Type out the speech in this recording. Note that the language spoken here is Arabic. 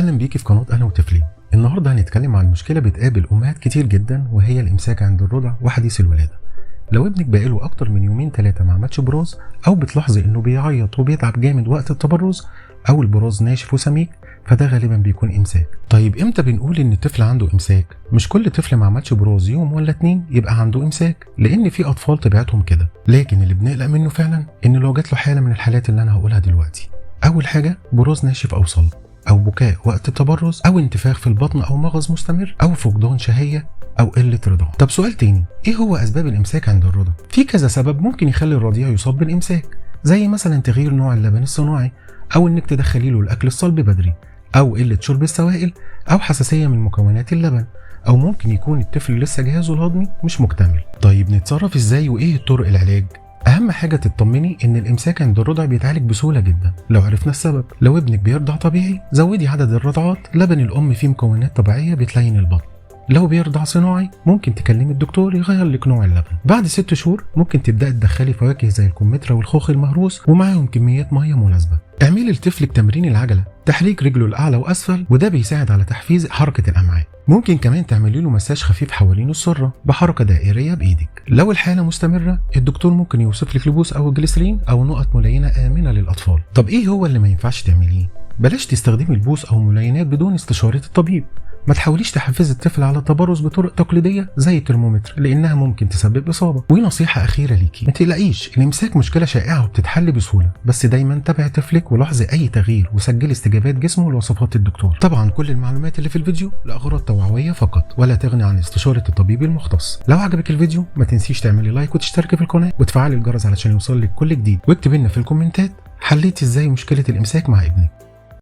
اهلا بيكي في قناه انا وطفلي. النهارده هنتكلم عن مشكله بتقابل امهات كتير جدا، وهي الامساك عند الرضع وحديث الولاده. لو ابنك بقاله اكتر من يومين 3 ما عملش براز، او بتلاحظي انه بيعيط وبيتعب جامد وقت التبرز، او البراز ناشف وسميك، فده غالبا بيكون امساك. طيب امتى بنقول ان الطفل عنده امساك؟ مش كل طفل ما عملش براز يوم ولا 2 يبقى عنده امساك، لان في اطفال طبيعتهم كده. لكن اللي بنقلق منه فعلا ان لو جات له حاله من الحالات اللي انا هقولها دلوقتي. اول حاجه براز ناشف او صلب، او بكاء وقت التبرز، او انتفاخ في البطن، او مغص مستمر، او فقدان شهيه، او قله رضاعه. طب سؤال تاني، ايه هو اسباب الامساك عند الرضع؟ في كذا سبب ممكن يخلي الرضيع يصاب بالامساك، زي مثلا تغيير نوع اللبن الصناعي، او انك تدخلي له الاكل الصلب بدري، او قله شرب السوائل، او حساسيه من مكونات اللبن، او ممكن يكون الطفل لسه جهازه الهضمي مش مكتمل. طيب نتصرف ازاي وايه طرق العلاج؟ اهم حاجه تطمني ان الامساك عند الرضع بيتعالج بسهوله جدا لو عرفنا السبب. لو ابنك بيرضع طبيعي، زودي عدد الرضعات، لبن الام فيه مكونات طبيعيه بتلين البطن. لو بيرضع صناعي، ممكن تكلمي الدكتور يغير لك نوع اللبن. بعد 6 شهور ممكن تبداي تدخلي فواكه زي الكمثرى والخوخ المهروس، ومعاهم كميات ميه مناسبه. اعملي لطفلك تمرين العجله، تحريك رجله الاعلى واسفل، وده بيساعد على تحفيز حركه الامعاء. ممكن كمان تعملي له مساج خفيف حوالين السره بحركه دائريه بايدك. لو الحاله مستمره، الدكتور ممكن يوصف لك لبوس او جليسرين او نقط ملينه امنه للاطفال. طب ايه هو اللي ما ينفعش تعمليه؟ بلاش تستخدمي البوس او ملينات بدون استشاره الطبيب. ما تحاوليش تحفزي الطفل على التبرز بطرق تقليديه زي الترمومتر، لانها ممكن تسبب اصابه. ونصيحه اخيره ليكي، ما تقلقيش، الامساك مشكله شائعه وبتتحل بسهوله، بس دايما تابعي طفلك ولاحظي اي تغيير، وسجلي استجابات جسمه لوصفات الدكتور. طبعا كل المعلومات اللي في الفيديو لاغراض توعويه فقط، ولا تغني عن استشاره الطبيب المختص. لو عجبك الفيديو ما تنسيش تعملي لايك وتشتركي في القناه وتفعلي الجرس علشان يوصلك كل جديد، واكتبي لنا في الكومنتات حليتي ازاي مشكله الامساك مع ابنك.